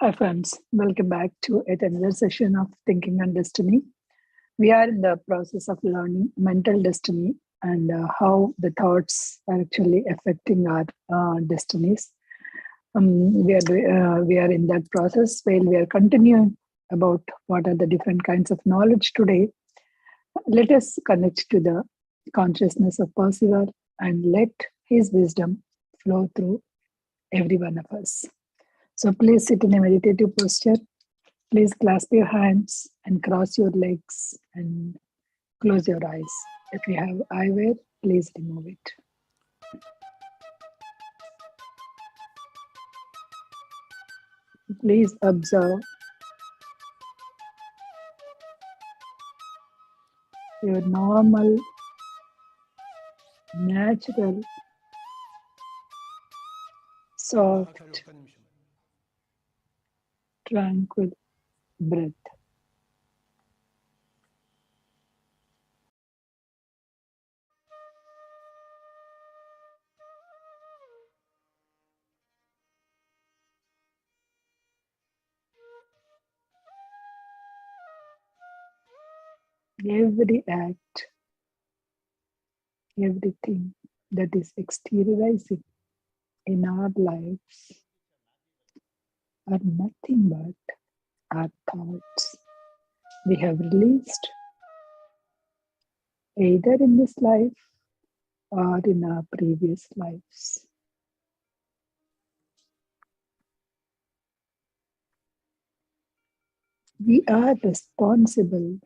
Hi friends, welcome back to yet another session of Thinking and Destiny. We are in the process of learning mental destiny and how the thoughts are actually affecting our destinies. We are in that process while we are continuing about what are the different kinds of knowledge today. Let us connect to the consciousness of Percival and let his wisdom flow through every one of us. So please sit in a meditative posture. Please clasp your hands and cross your legs and close your eyes. If you have eyewear, please remove it. Please observe your normal, natural, soft, tranquil breath. Every act, everything that is exteriorizing in our lives are nothing but our thoughts we have released either in this life or in our previous lives. We are responsible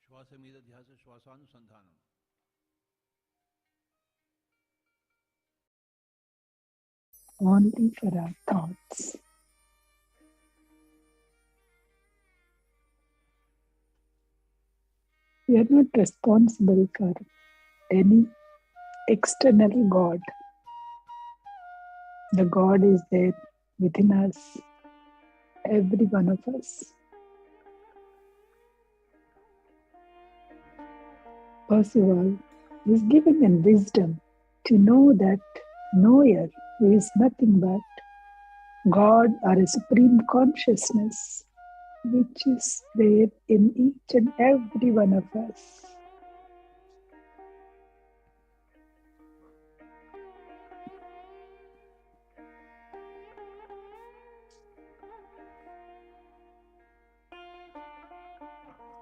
only for our thoughts. We are not responsible for any external God. The God is there within us, every one of us. Percival is given in wisdom to know that knower who is nothing but God or a supreme consciousness, which is there in each and every one of us.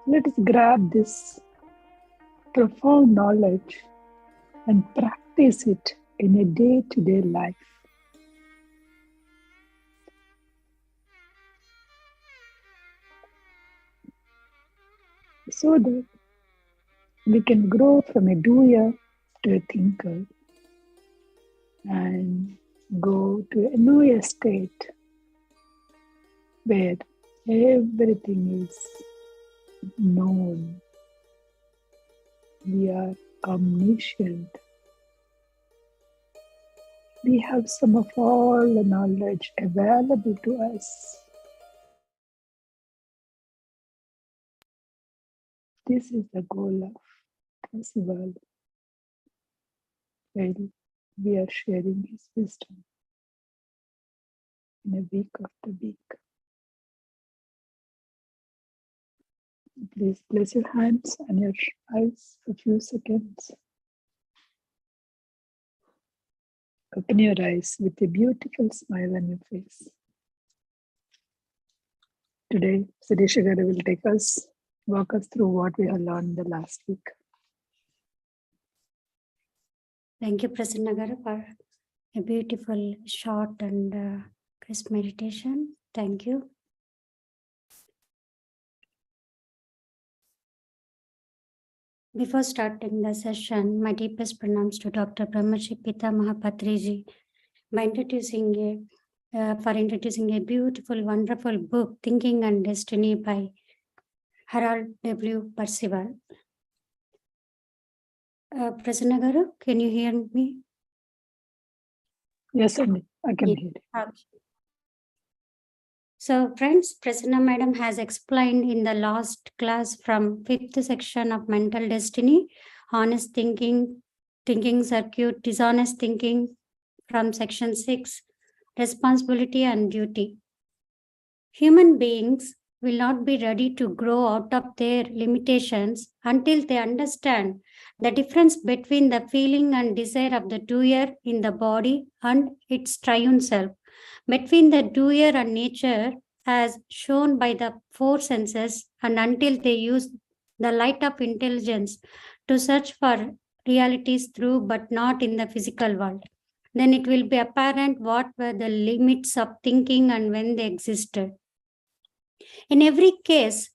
Let us grab this profound knowledge and practice it in a day-to-day life. So that we can grow from a doer to a thinker and go to a knower state where everything is known. We are omniscient. We have some of all the knowledge available to us. This is the goal of Percival, while we are sharing his wisdom in a week after week. Please place your hands on your eyes for a few seconds. Open your eyes with a beautiful smile on your face. Today, Siddhisha Garu will walk us through what we have learned the last week. Thank you, Prasanna Garu, for a beautiful, short and crisp meditation. Thank you. Before starting the session, my deepest pranams to Dr. Brahmaji Pita Mahapatriji for introducing a beautiful, wonderful book, Thinking and Destiny by Harold W. Percival. Prasanna Garu, can you hear me? Yes, Andy, I can hear you. Okay. So friends, Prasanna Madam has explained in the last class from 5th section of Mental Destiny, honest thinking, thinking circuit, dishonest thinking from section 6, responsibility and duty. Human beings will not be ready to grow out of their limitations until they understand the difference between the feeling and desire of the doer in the body and its triune self, between the doer and nature as shown by the four senses, and until they use the light of intelligence to search for realities through but not in the physical world. Then it will be apparent what were the limits of thinking and when they existed. In every case,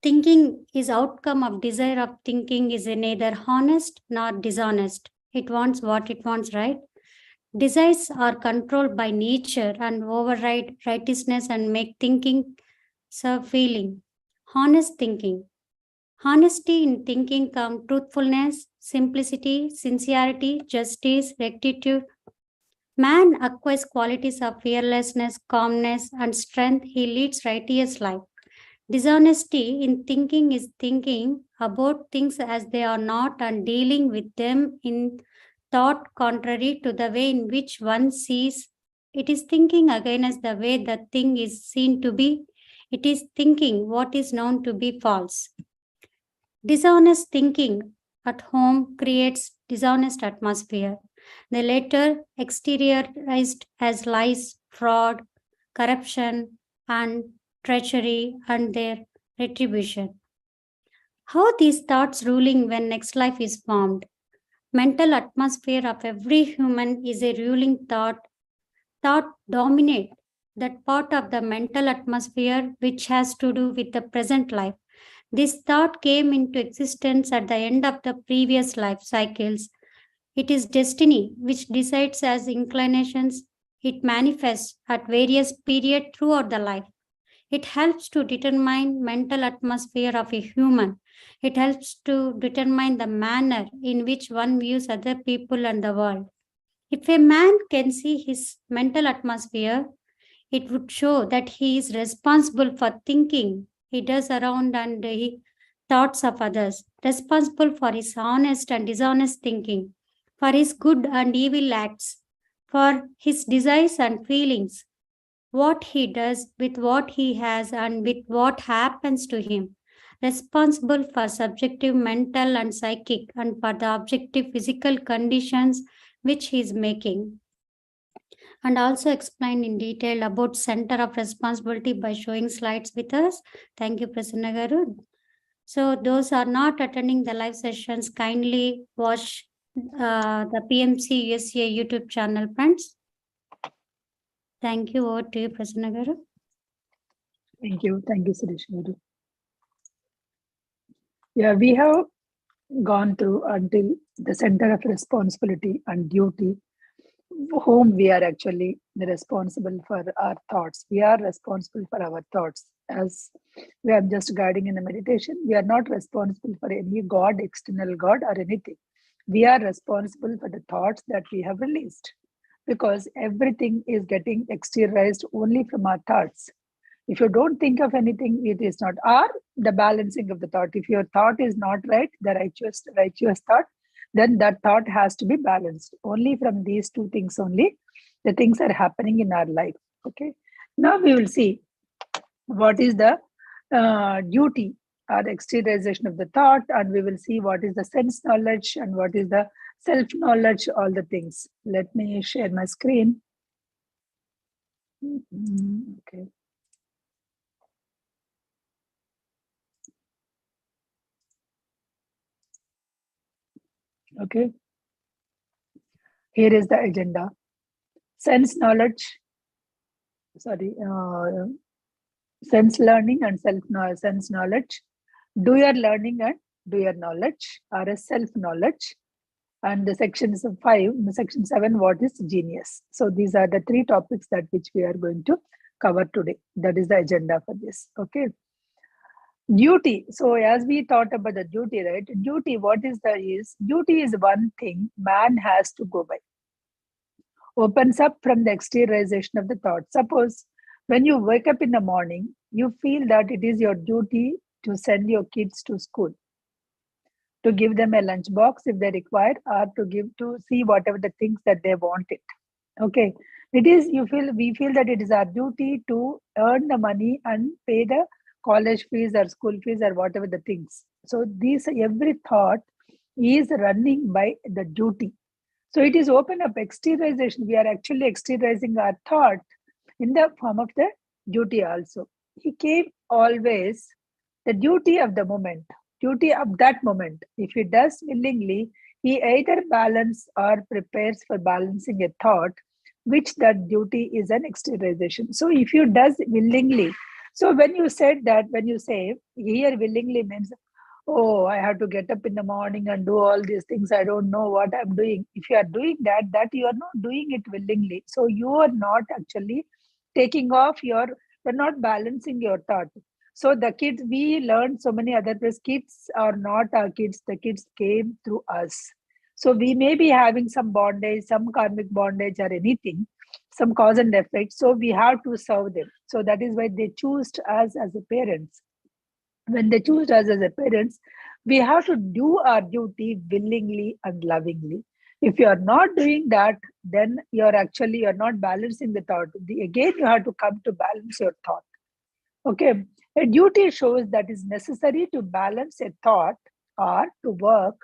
thinking is outcome of desire of thinking is neither honest nor dishonest. It wants what it wants, right? Desires are controlled by nature and override righteousness and make thinking serve feeling. Honest thinking. Honesty in thinking come truthfulness, simplicity, sincerity, justice, rectitude. Man acquires qualities of fearlessness, calmness, and strength. He leads righteous life. Dishonesty in thinking is thinking about things as they are not and dealing with them in thought contrary to the way in which one sees. It is thinking against the way the thing is seen to be. It is thinking what is known to be false. Dishonest thinking at home creates dishonest atmosphere. The latter exteriorized as lies, fraud, corruption, and treachery and their retribution. How these thoughts ruling when next life is formed. Mental atmosphere of every human is a ruling thought. Thought dominate that part of the mental atmosphere which has to do with the present life. This thought came into existence at the end of the previous life cycles. It is destiny which decides as inclinations. It manifests at various periods throughout the life. It helps to determine mental atmosphere of a human. It helps to determine the manner in which one views other people and the world. If a man can see his mental atmosphere, it would show that he is responsible for thinking he does around and he thoughts of others, responsible for his honest and dishonest thinking, for his good and evil acts, for his desires and feelings, what he does with what he has and with what happens to him, responsible for subjective mental and psychic and for the objective physical conditions which he is making. And also explained in detail about center of responsibility by showing slides with us. Thank you, Prasanna Garu. So those are not attending the live sessions, kindly watch the PMC USA YouTube channel, friends. Thank you. Over to you, Prasanna Garu. Thank you, Suresh Garu. Yeah, we have gone through until the center of responsibility and duty, whom we are actually responsible for our thoughts. We are responsible for our thoughts. As we are just guiding in a meditation, we are not responsible for any God, external God, or anything. We are responsible for the thoughts that we have released, because everything is getting exteriorized only from our thoughts. If you don't think of anything, it is not. Or the balancing of the thought. If your thought is not right, the righteous thought, then that thought has to be balanced. Only from these two things only, the things are happening in our life. Okay. Now we will see what is the duty or exteriorization of the thought, and we will see what is the sense knowledge and what is the self knowledge, all the things. Let me share my screen. Okay. Okay. Here is the agenda. Sense knowledge, sense learning and sense knowledge, doer learning and doer knowledge, or a self knowledge. And the sections of 5, section 7, what is genius? So these are the 3 topics that which we are going to cover today. That is the agenda for this. Okay. Duty. So as we thought about the duty, right? Duty, what is duty is one thing man has to go by. Opens up from the exteriorization of the thought. Suppose when you wake up in the morning, you feel that it is your duty to send your kids to school, to give them a lunch box if they require, or to see whatever the things that they wanted. Okay. It is, we feel that it is our duty to earn the money and pay the college fees or school fees or whatever the things. So every thought is running by the duty. So it is open up exteriorization. We are actually exteriorizing our thought in the form of the duty also. He came always the duty of the moment, duty of that moment. If he does willingly, he either balance or prepares for balancing a thought, which that duty is an exteriorization. So if you does willingly, so when you said that, when you say here willingly means, oh, I have to get up in the morning and do all these things. I don't know what I'm doing. If you are doing that, that you are not doing it willingly. So you are not actually taking off you're not balancing your thought. So the kids, we learned so many other things. Kids are not our kids. The kids came through us. So we may be having some bondage, some karmic bondage or anything, some cause and effect. So we have to serve them. So that is why they choose us as a parents. When they choose us as a parents, we have to do our duty willingly and lovingly. If you are not doing that, then you're not balancing the thought. Again, you have to come to balance your thought. Okay, a duty shows that is necessary to balance a thought or to work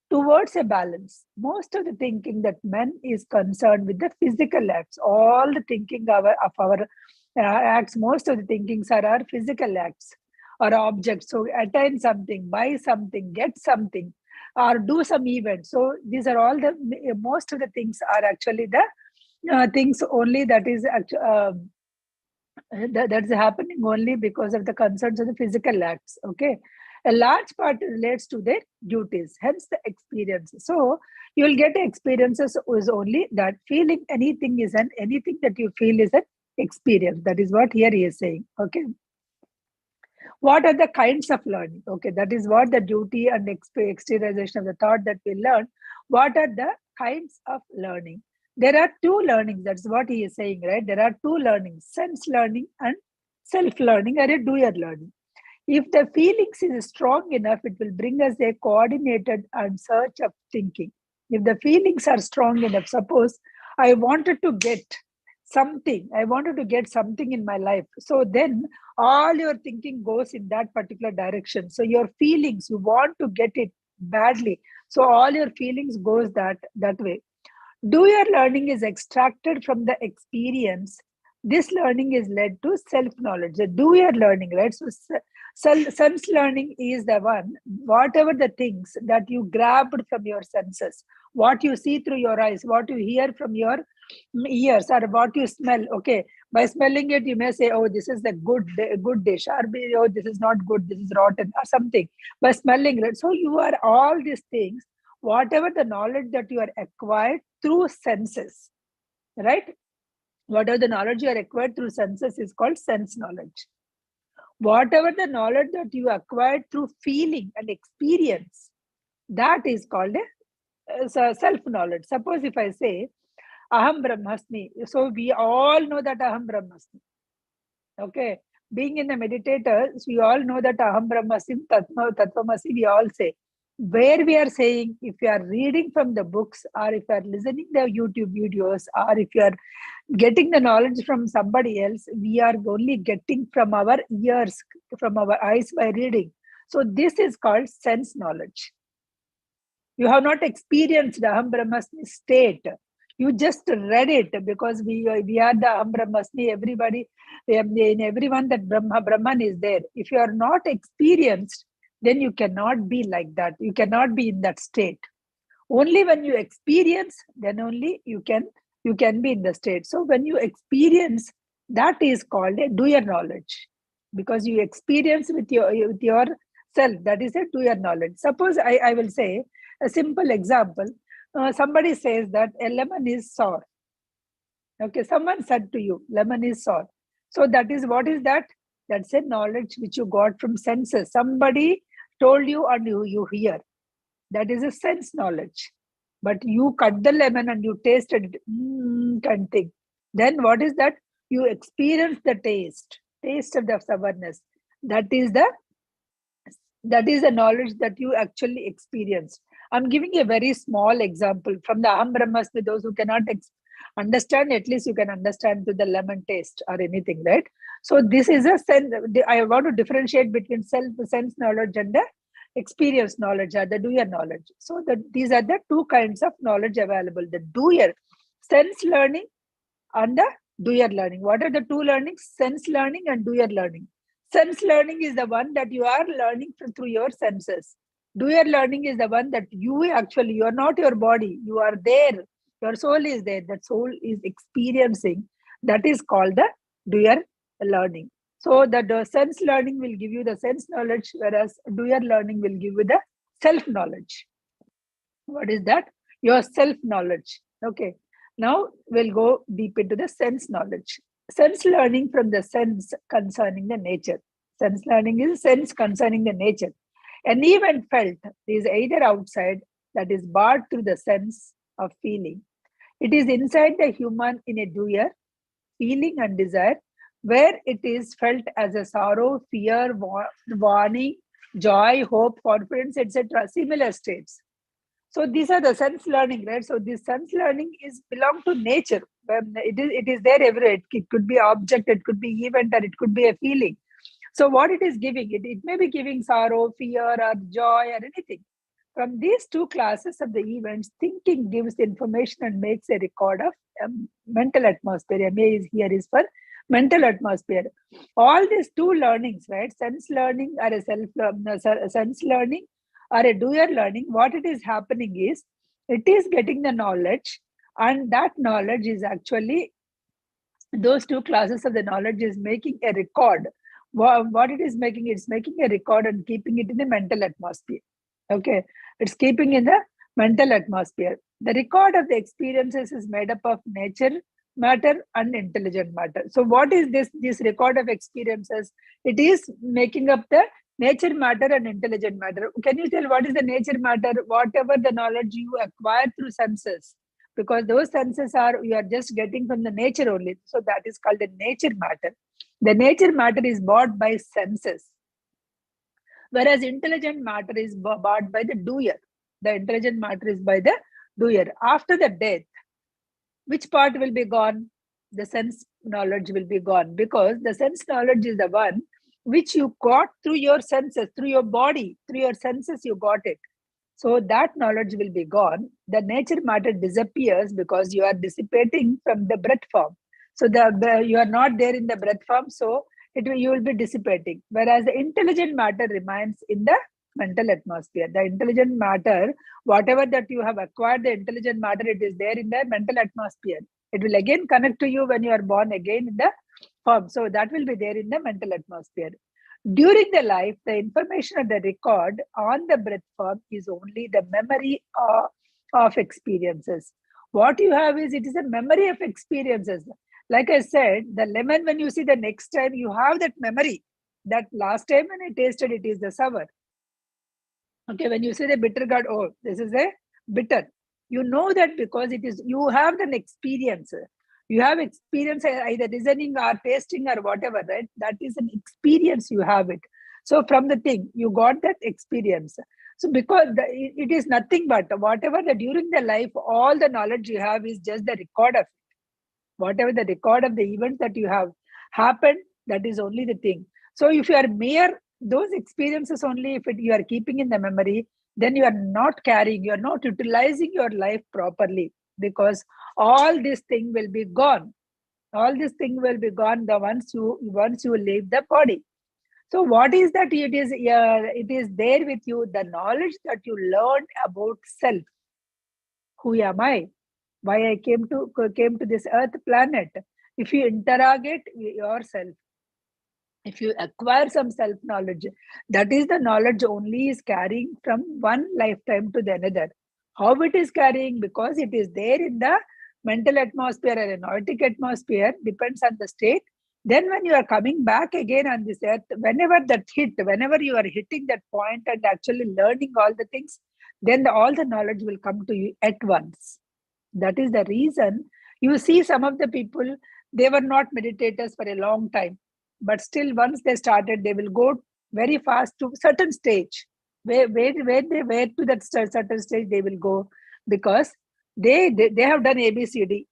towards a balance. Most of the thinking that men is concerned with the physical acts. All the thinking of our acts, most of the thinkings are our physical acts or objects. So attain something, buy something, get something, or do some event. So these are all the most of the things are actually the things only that is that's happening only because of the concerns of the physical acts. Okay, a large part relates to their duties, hence the experience. So you will get experiences is only that feeling anything is an anything that you feel is an experience. That is what here he is saying. Okay, what are the kinds of learning? Okay, that is what the duty and exteriorization of the thought that we learn. What are the kinds of learning? There are two learnings. That's what he is saying, right? There are two learnings: sense learning and self learning, or a doer learning. If the feelings is strong enough, it will bring us a coordinated and search of thinking. If the feelings are strong enough, suppose I wanted to get something in my life. So then all your thinking goes in that particular direction. So your feelings, you want to get it badly. So all your feelings goes that way. Doer learning is extracted from the experience. This learning is led to self-knowledge. The doer learning, right? So sense learning is the one, whatever the things that you grabbed from your senses, what you see through your eyes, what you hear from your ears, or what you smell. Okay, by smelling it, you may say, oh, this is a good dish, or oh, this is not good, this is rotten, or something. By smelling it. So you are all these things, whatever the knowledge that you are acquired through senses, right? Whatever the knowledge you are acquired through senses is called sense knowledge. Whatever the knowledge that you acquired through feeling and experience, that is called a self knowledge. Suppose if I say aham brahmasmi, so we all know that aham brahmasmi. Okay, being in the meditators, we all know that aham brahmasmi, tattvamasi, we all say. Where we are saying, if you are reading from the books, or if you are listening the YouTube videos, or if you are getting the knowledge from somebody else, we are only getting from our ears, from our eyes by reading. So this is called sense knowledge. You have not experienced the aham brahmasmi state. You just read it because we are the aham brahmasmi. Everybody, in everyone, that Brahman is there. If you are not experienced, then you cannot be like that. You cannot be in that state. Only when you experience, then only you can be in the state. So when you experience, that is called a doer knowledge, because you experience with your self. That is a doer knowledge. Suppose I will say a simple example. Somebody says that a lemon is sour. Okay, someone said to you, lemon is sour. So that is, what is that? That's a knowledge which you got from senses. Somebody told you and you hear. That is a sense knowledge. But you cut the lemon and you tasted it, kind thing. Then what is that? You experience the taste of the sourness. That is the knowledge that you actually experienced. I'm giving a very small example from the aham brahmasmi. Those who cannot understand, at least you can understand to the lemon taste or anything, right? So this is a sense. I want to differentiate between sense knowledge and the experience knowledge or the doer knowledge. So that these are the two kinds of knowledge available: the doer, sense learning, and the doer learning. What are the two learnings? Sense learning and doer learning. Sense learning is the one that you are learning through your senses. Doer learning is the one that you actually, you are not your body, you are there. Your soul is there. That soul is experiencing. That is called the doer learning. So the sense learning will give you the sense knowledge, whereas doer learning will give you the self knowledge. What is that? Your self knowledge. Okay. Now we'll go deep into the sense knowledge. Sense learning from the sense concerning the nature. Sense learning is sense concerning the nature. An event felt is either outside, that is barred through the sense of feeling. It is inside the human in a doer, feeling and desire, where it is felt as a sorrow, fear, warning, joy, hope, confidence, etc. Similar states. So these are the sense learning, right? So this sense learning is belong to nature. It is there everywhere. It could be object, it could be event, or it could be a feeling. So what it is giving, it may be giving sorrow, fear, or joy, or anything. From these two classes of the events, thinking gives the information and makes a record of mental atmosphere. MA is here is for mental atmosphere. All these two learnings, right? Sense learning or a sense learning or a doer learning, what it is happening is, it is getting the knowledge, and that knowledge is actually, those two classes of the knowledge is making a record. What it is making, it's making a record and keeping it in the mental atmosphere. Okay, it's keeping in the mental atmosphere. The record of the experiences is made up of nature matter and intelligent matter. So what is this record of experiences? It is making up the nature matter and intelligent matter. Can you tell what is the nature matter? Whatever the knowledge you acquire through senses, because those senses are, you are just getting from the nature only. So that is called the nature matter. The nature matter is bought by senses, whereas intelligent matter is bought by the doer. The intelligent matter is by the doer. After the death, which part will be gone? The sense knowledge will be gone, because the sense knowledge is the one which you got through your senses, through your body, through your senses you got it. So that knowledge will be gone. The nature matter disappears because you are dissipating from the breath form. So you are not there in the breath form, so you will be dissipating. Whereas the intelligent matter remains in the mental atmosphere. The intelligent matter, whatever that you have acquired, the intelligent matter, it is there in the mental atmosphere. It will again connect to you when you are born again in the form. So that will be there in the mental atmosphere. During the life, the information of the record on the breath form is only the memory of experiences. What you have is, it is a memory of experiences. Like I said, the lemon, when you see the next time, you have that memory that last time when I tasted it is the sour. Okay, when you say the bitter gourd, oh, this is a bitter. You know that because it is, you have an experience. You have experience either listening or tasting or whatever, right? That is an experience, you have it. So from the thing, you got that experience. So because it is nothing but whatever the during the life, all the knowledge you have is just the record of it. Whatever the record of the events that you have happened, that is only the thing. So if you are mere those experiences only, if you are keeping in the memory, then you are not carrying, you are not utilizing your life properly, because all this thing will be gone. All this thing will be gone the once you leave the body. So what is that? It is there with you, the knowledge that you learned about self. Who am I? Why I came to this earth planet? If you interrogate yourself, if you acquire some self knowledge, that is the knowledge only is carrying from one lifetime to the another. How it is carrying? Because it is there in the mental atmosphere or anoetic atmosphere, depends on the state. Then when you are coming back again on this earth, whenever you are hitting that point and actually learning all the things, then all the knowledge will come to you at once. That is the reason you see some of the people, they were not meditators for a long time, but still once they started, they will go very fast to certain stage. Where they were to that certain stage, they will go, because they have done ABCD.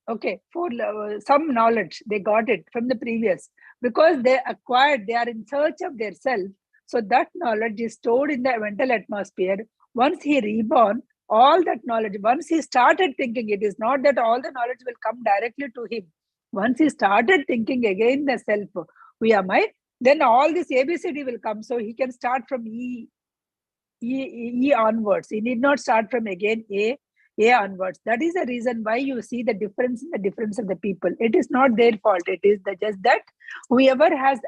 Okay, for some knowledge, they got it from the previous because they acquired, they are in search of their self. So that knowledge is stored in the mental atmosphere. Once he reborn, all that knowledge, once he started thinking, it is not that all the knowledge will come directly to him. Once he started thinking again the self, who am I? Then all this ABCD will come. So he can start from E onwards. He need not start from again A onwards. That is the reason why you see the difference in the difference of the people. It is not their fault. It is just that whoever has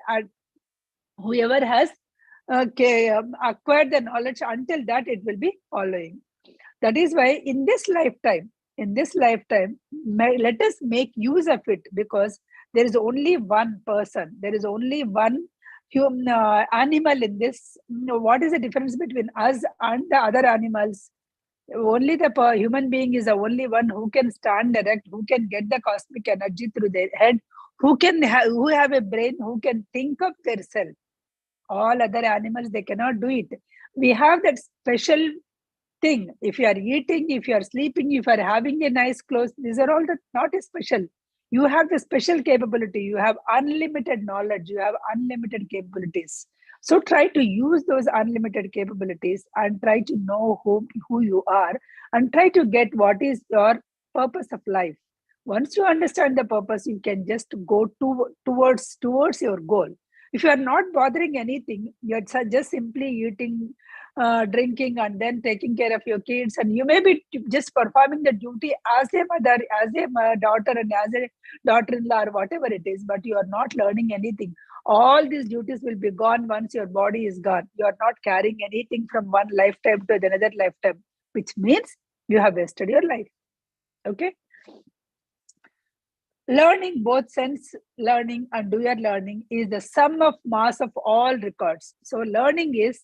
acquired the knowledge, until that it will be following. That is why in this lifetime, let us make use of it, because there is only one person, there is only one human animal in this. What is the difference between us and the other animals? Only the human being is the only one who can stand erect, who can get the cosmic energy through their head, who have a brain, who can think of their self. All other animals, they cannot do it. We have that special thing. If you are eating, if you are sleeping, if you are having a nice clothes, these are all not special. You have the special capability. You have unlimited knowledge. You have unlimited capabilities. So try to use those unlimited capabilities and try to know who you are, and try to get what is your purpose of life. Once you understand the purpose, you can just go towards your goal. If you are not bothering anything, you're just simply eating, drinking, and then taking care of your kids, and you may be just performing the duty as a mother, as a daughter, and as a daughter-in-law, or whatever it is, but you are not learning anything. All these duties will be gone once your body is gone. You are not carrying anything from one lifetime to another lifetime, which means you have wasted your life. Okay. Learning, both sense learning and doer learning, is the sum of mass of all records. So learning is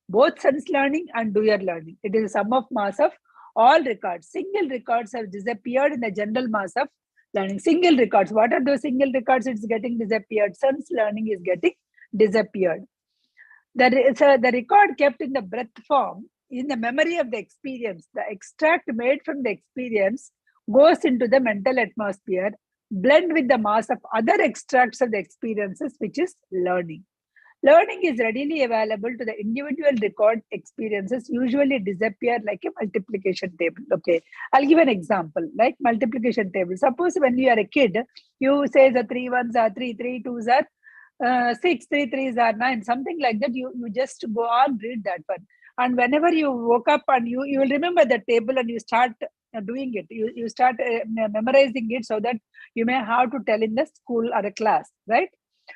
both sense learning and doer learning. It is a sum of mass of all records. Single records have disappeared in the general mass of learning. Single records. What are those single records? It's getting disappeared. Sense learning is getting disappeared. The record kept in the breath form, in the memory of the experience, the extract made from the experience goes into the mental atmosphere, blend with the mass of other extracts of the experiences, which is learning. Learning is readily available to the individual record experiences, usually disappear like a multiplication table. Okay, I'll give an example like multiplication table. Suppose when you are a kid, you say the 3 ones are 3, 3 twos are 6, 3 threes are 9, something like that. You just go on, read that one. And whenever you woke up, and you will remember the table, and you start doing it. You start memorizing it, so that you may have to tell in the school or a class, right?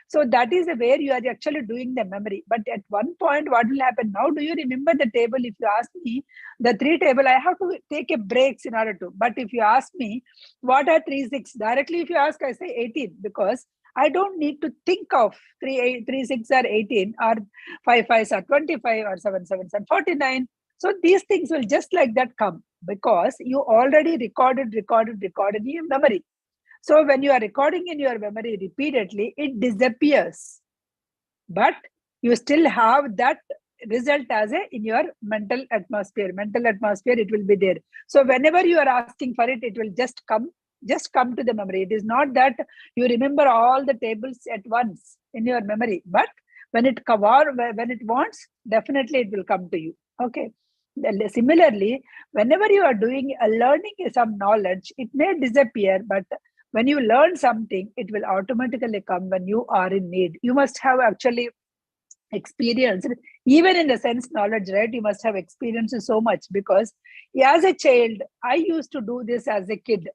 So that is where you are actually doing the memory. But at one point, what will happen? Now, do you remember the table? If you ask me the 3 table, I have to take a break in order to. But if you ask me what are 3 6, directly if you ask, I say 18, because I don't need to think of 3 6 are 18, or 5 5s are 25, or 7 7s are 49. So these things will just like that come, because you already recorded in your memory. So when you are recording in your memory repeatedly, it disappears. But you still have that result as in your mental atmosphere. Mental atmosphere, it will be there. So whenever you are asking for it, it will just come to the memory. It is not that you remember all the tables at once in your memory, but when it wants, definitely it will come to you. Okay. Similarly, whenever you are doing a learning some knowledge, it may disappear, but when you learn something, it will automatically come when you are in need. You must have actually experienced, even in the sense knowledge, right? You must have experienced so much, because as a child, I used to do this as a kid,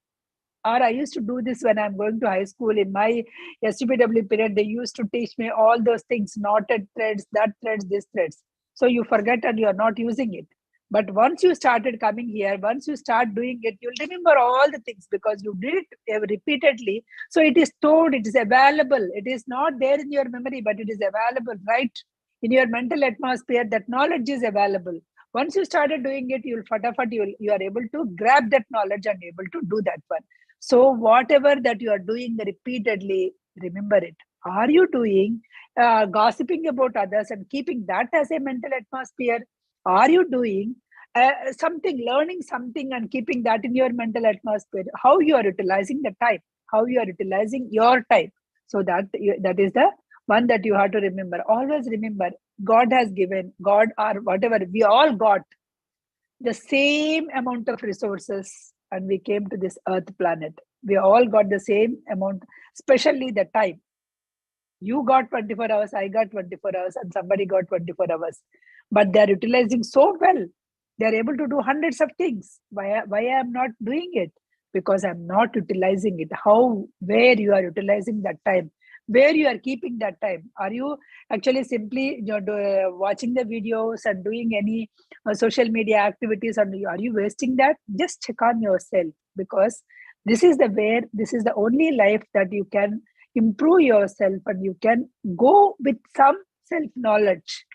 or I used to do this when I'm going to high school. In my STPW period, they used to teach me all those things, knotted threads, that threads, this threads. So you forget and you are not using it. But once you started coming here, once you start doing it, you'll remember all the things, because you did it repeatedly. So it is stored, it is available. It is not there in your memory, but it is available right in your mental atmosphere. That knowledge is available. Once you started doing it, you are able to grab that knowledge and able to do that one. So whatever that you are doing repeatedly, remember it. Are you doing gossiping about others and keeping that as a mental atmosphere? Are you doing something, learning something and keeping that in your mental atmosphere, how you are utilizing the time, how you are utilizing your time. So that is the one that you have to remember. Always remember, God has given, God or whatever, we all got the same amount of resources and we came to this earth planet. We all got the same amount, especially the time. You got 24 hours, I got 24 hours, and somebody got 24 hours. But they're utilizing so well. They're able to do hundreds of things. Why I am not doing it? Because I'm not utilizing it. How, where you are utilizing that time, where you are keeping that time. Are you actually simply watching the videos and doing any social media activities? And are you wasting that? Just check on yourself, because this is the only life that you can improve yourself and you can go with some self-knowledge,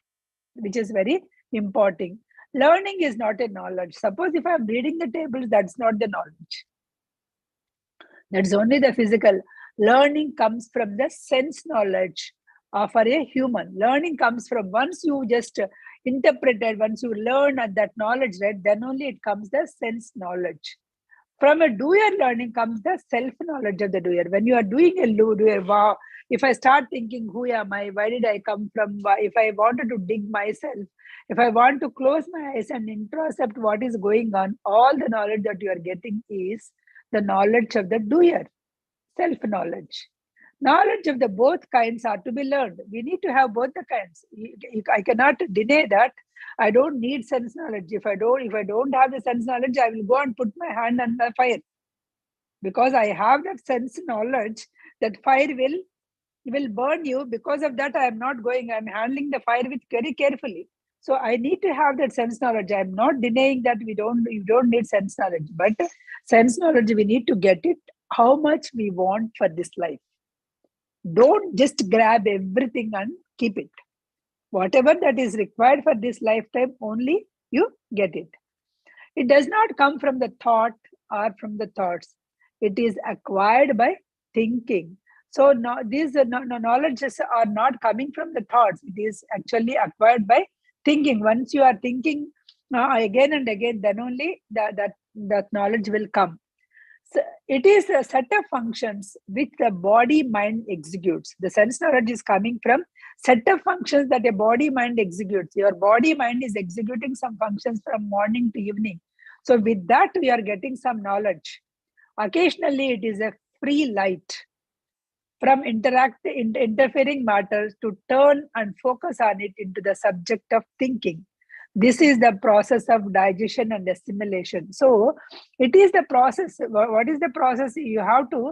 which is very important. Learning is not a knowledge. Suppose if I'm reading the tables, that's not the knowledge. That's only the physical. Learning comes from the sense knowledge for a human. Learning comes from once you just interpreted, once you learn that knowledge, right, then only it comes the sense knowledge. From a doer learning comes the self-knowledge of the doer. When you are doing a doer, wow, if I start thinking, who am I? Why did I come from? If I wanted to dig myself, if I want to close my eyes and introspect what is going on, all the knowledge that you are getting is the knowledge of the doer, self-knowledge. Knowledge of the both kinds are to be learned. We need to have both the kinds. I cannot deny that. I don't need sense knowledge. If I don't have the sense knowledge, I will go and put my hand on the fire. Because I have that sense knowledge, that fire will burn you. Because of that, I am not going. I am handling the fire with very carefully. So I need to have that sense knowledge. I am not denying that you don't need sense knowledge, but sense knowledge, we need to get it how much we want for this life. Don't just grab everything and keep it. Whatever that is required for this lifetime, only you get it. It does not come from the thought or from the thoughts. It is acquired by thinking. So these knowledges are not coming from the thoughts. It is actually acquired by thinking. Once you are thinking again and again, then only that knowledge will come. So it is a set of functions which the body mind executes. The sense knowledge is coming from set of functions that a body mind executes. Your body mind is executing some functions from morning to evening. So with that, we are getting some knowledge. Occasionally, it is a free light from interfering matters to turn and focus on it into the subject of thinking. This is the process of digestion and assimilation. So it is the process. What is the process? You have to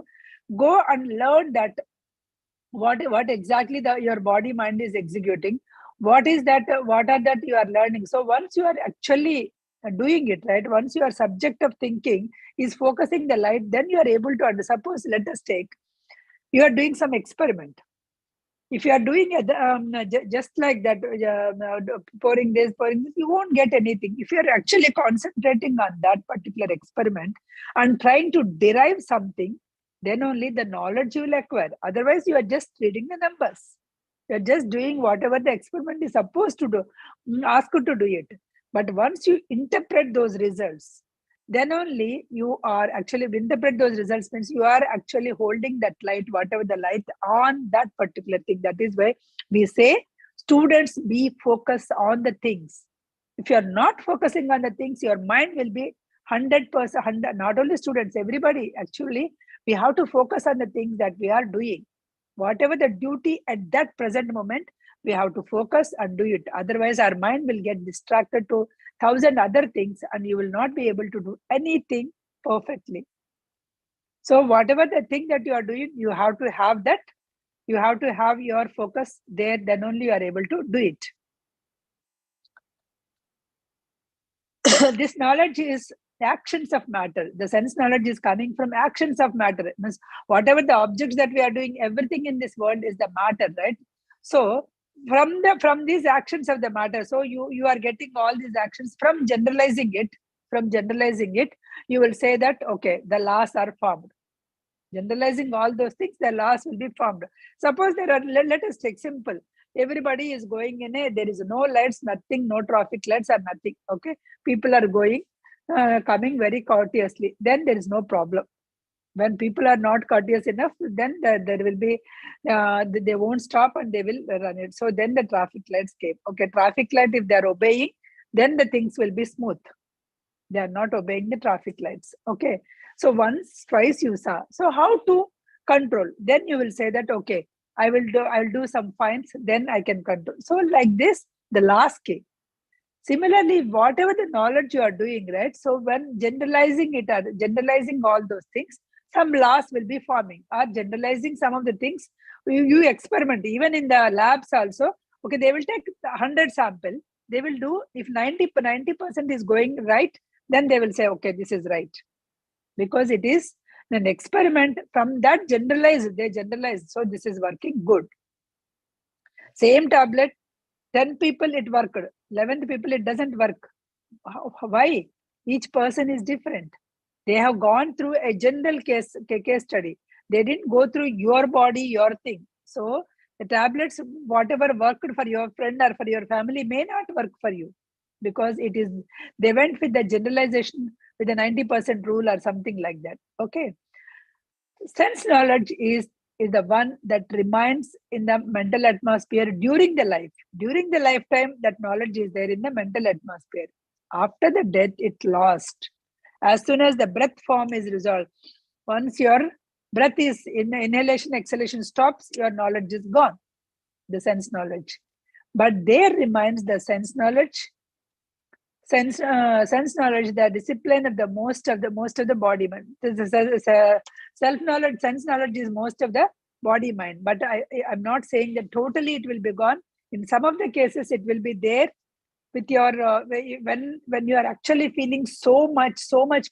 go and learn that what exactly your body mind is executing. What is that? What are that you are learning? So once you are actually doing it, right, once your subject of thinking is focusing the light, then you are able to understand. Suppose, let us take, you are doing some experiment. If you are doing it just like that, pouring this, you won't get anything. If you are actually concentrating on that particular experiment and trying to derive something, then only the knowledge you will acquire. Otherwise, you are just reading the numbers. You are just doing whatever the experiment is supposed to do, ask you to do it. But once you interpret those results, then only you are actually interpret those results, means you are actually holding that light, whatever the light on that particular thing. That is why we say students be focused on the things. If you are not focusing on the things, your mind will be 100%. Not only students, everybody, actually we have to focus on the things that we are doing. Whatever the duty at that present moment, we have to focus and do it. Otherwise, our mind will get distracted to 1,000 other things and you will not be able to do anything perfectly. So whatever the thing that you are doing, you have to have that. You have to have your focus there, then only you are able to do it. This knowledge is actions of matter. The sense knowledge is coming from actions of matter. It means whatever the objects that we are doing, everything in this world is the matter, right? So from these actions of the matter, so you are getting all these actions. From generalizing it, you will say that, okay, the laws are formed. Generalizing all those things, the laws will be formed. Suppose there are, let us take simple. Everybody is going in there is no lights, nothing, no traffic lights or nothing. Okay, people are going, coming very courteously. Then there is no problem. When people are not courteous enough, then there will be, they won't stop and they will run it. So then the traffic lights came. Okay, traffic light, if they are obeying, then the things will be smooth. They are not obeying the traffic lights. Okay, so once, twice you saw. So how to control? Then you will say that, okay, I'll do some fines, then I can control. So like this, the last key. Similarly, whatever the knowledge you are doing, right? So when generalizing it, or generalizing all those things, some laws will be forming, or generalizing some of the things. You experiment even in the labs also. Okay, they will take 100 sample. They will do, if 90% is going right, then they will say, okay, this is right, because it is an experiment. From that generalized, they generalize. So this is working good. Same tablet, 10 people it worked, 11th people it doesn't work. Why? Each person is different. They have gone through a general case study. They didn't go through your body, your thing. So the tablets, whatever worked for your friend or for your family, may not work for you, because it is, they went with the generalization, with the 90% rule or something like that. Okay, sense knowledge is the one that remains in the mental atmosphere during the life. During the lifetime, that knowledge is there in the mental atmosphere. After the death, it lost. As soon as the breath form is resolved, once your breath is in inhalation, exhalation stops, your knowledge is gone, the sense knowledge. But there remains the sense knowledge. Sense knowledge, the discipline of the most of the body mind. Self knowledge, sense knowledge is most of the body mind. But I'm not saying that totally it will be gone. In some of the cases, it will be there with your when you are actually feeling so much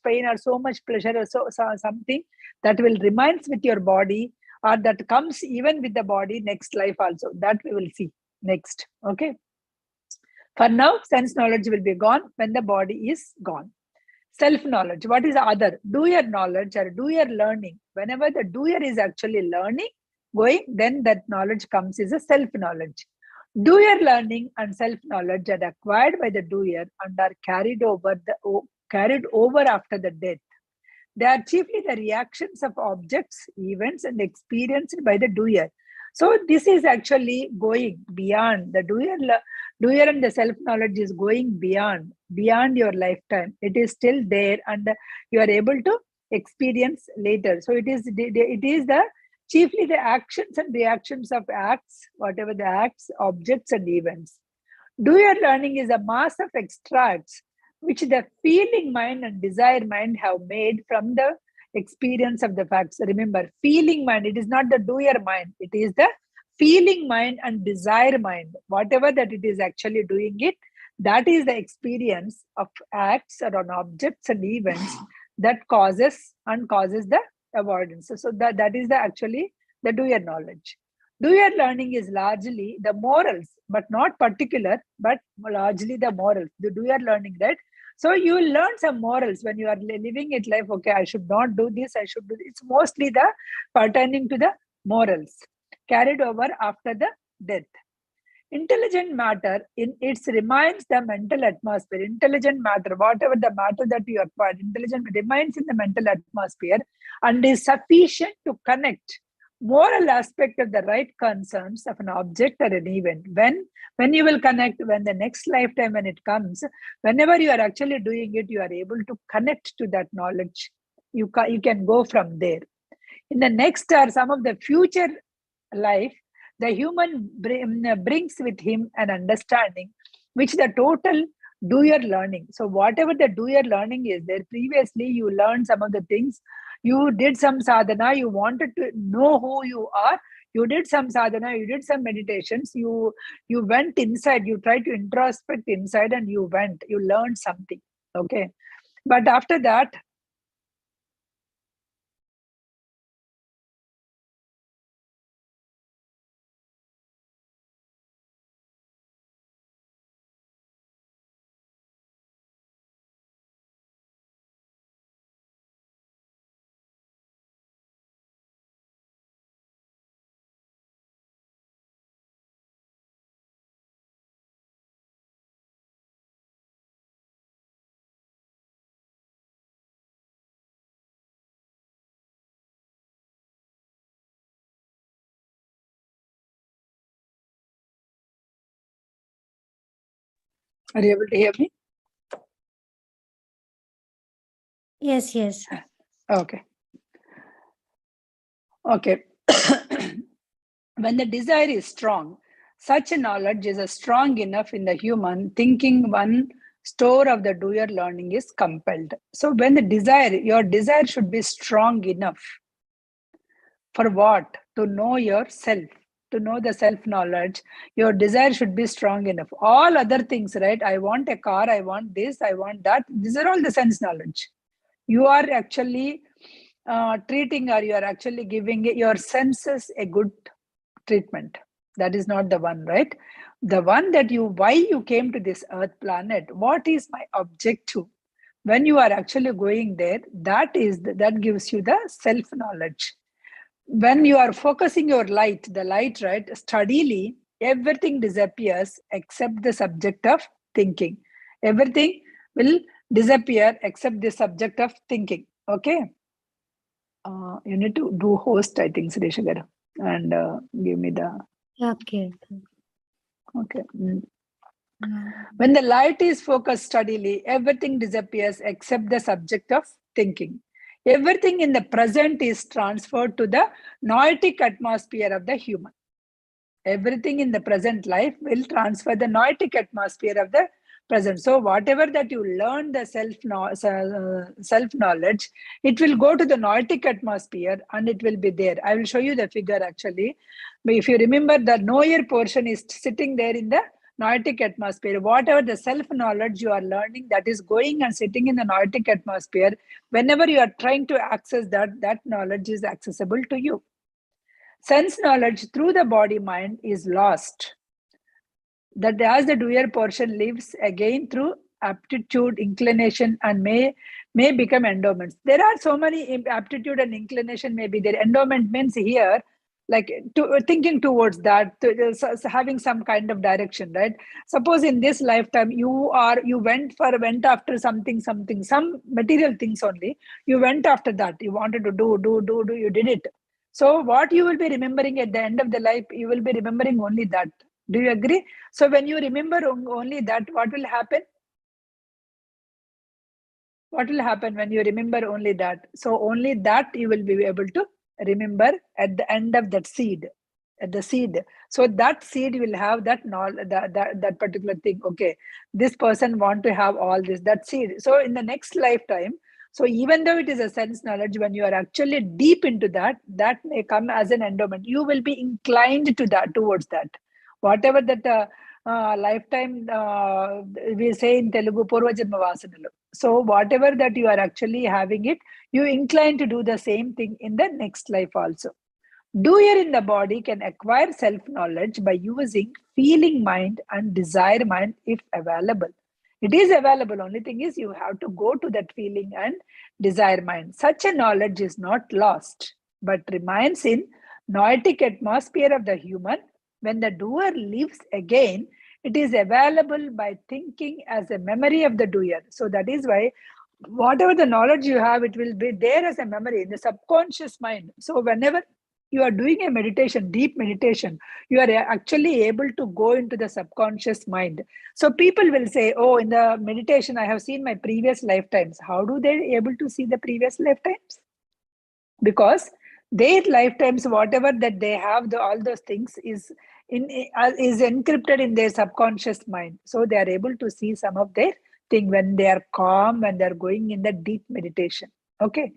pain or so much pleasure, or so something that will remains with your body, or that comes even with the body next life also. That we will see next. Okay. For now, sense knowledge will be gone when the body is gone. Self knowledge, what is other? Doer knowledge or doer learning. Whenever the doer is actually learning, going, then that knowledge comes is a self knowledge. Doer learning and self knowledge are acquired by the doer and are carried over after the death. They are chiefly the reactions of objects, events, and experienced by the doer. So this is actually going beyond the doer, and the self knowledge is going beyond your lifetime. It is still there, and you are able to experience later. So it is the chiefly the actions and reactions of acts, whatever the acts, objects, and events. Doer learning is a mass of extracts which the feeling mind and desire mind have made from the experience of the facts. Remember, feeling mind, it is not the doer mind, it is the feeling mind and desire mind. Whatever that it is actually doing it, that is the experience of acts or on objects and events that causes the avoidance. So that is the actually the doer knowledge. Doer learning is largely the morals, but not particular, but largely the morals. The doer learning, right? So you will learn some morals when you are living it life. Okay, I should not do this, I should do this. It's mostly the pertaining to the morals carried over after the death. Intelligent matter in its remains the mental atmosphere. Intelligent matter, whatever the matter that you acquired, intelligent remains in the mental atmosphere and is sufficient to connect moral aspect of the right concerns of an object or an event. When you will connect, when the next lifetime when it comes, whenever you are actually doing it, you are able to connect to that knowledge. You can go from there. In the next or some of the future life, the human brings with him an understanding which the total doer learning. So whatever the doer learning is there, previously you learned some of the things, you did some sadhana, you wanted to know who you are, you did some sadhana, you did some meditations, you went inside, you tried to introspect inside, and you learned something. Okay, but after that, Are you able to hear me? Yes, yes. Okay. Okay. When the desire is strong, such a knowledge is a strong enough in the human thinking one store of the doer learning is compelled. So when the desire, your desire should be strong enough. For what? To know yourself, to know the self knowledge. Your desire should be strong enough. All other things, right? I want a car, I want this, I want that. These are all the sense knowledge. You are actually treating, or you are actually giving your senses a good treatment. That is not the one, right? The one that you, why you came to this earth planet, what is my objective? When you are actually going there, that gives you the self knowledge. When you are focusing your light, the light, right, steadily, everything disappears except the subject of thinking. Everything will disappear except the subject of thinking. Okay. You need to do host, I think, Suresh garu, and give me the. Okay. Okay. When the light is focused steadily, everything disappears except the subject of thinking. Everything in the present is transferred to the noetic atmosphere of the human. Everything in the present life will transfer the noetic atmosphere of the present. So whatever that you learn, the self knowledge, it will go to the noetic atmosphere and it will be there. I will show you the figure actually. But if you remember, the knower portion is sitting there in the noetic atmosphere. Whatever the self knowledge you are learning, that is going and sitting in the noetic atmosphere. Whenever you are trying to access that, that knowledge is accessible to you. Sense knowledge through the body mind is lost. That as the doer portion lives again through aptitude, inclination, and may become endowments. There are so many aptitude and inclination may be there. Endowment means here, like thinking towards that, having some kind of direction, right? Suppose in this lifetime you went after something, some material things only. You went after that. You wanted to do. You did it. So what you will be remembering at the end of the life, you will be remembering only that. Do you agree? So when you remember only that, what will happen? What will happen when you remember only that? So only that you will be able to remember at the end of that seed, at the seed. So that seed will have that knowledge, that particular thing. Okay, this person want to have all this, that seed. So in the next lifetime, so even though it is a sense knowledge, when you are actually deep into that, that may come as an endowment. You will be inclined to that, towards that. Whatever that lifetime, we say in Telugu, Purva Janma Vasanalu. So whatever that you are actually having it, you incline to do the same thing in the next life also. Doer in the body can acquire self-knowledge by using feeling mind and desire mind if available. It is available. Only thing is you have to go to that feeling and desire mind. Such a knowledge is not lost, but remains in noetic atmosphere of the human. When the doer lives again, it is available by thinking as a memory of the doer. So that is why whatever the knowledge you have, it will be there as a memory in the subconscious mind. So whenever you are doing a meditation, deep meditation, you are actually able to go into the subconscious mind. So people will say, oh, in the meditation, I have seen my previous lifetimes. How do they able to see the previous lifetimes? Because their lifetimes, whatever that they have, all those things is is encrypted in their subconscious mind. So they are able to see some of their thing when they are calm, when they are going in the deep meditation. Okay.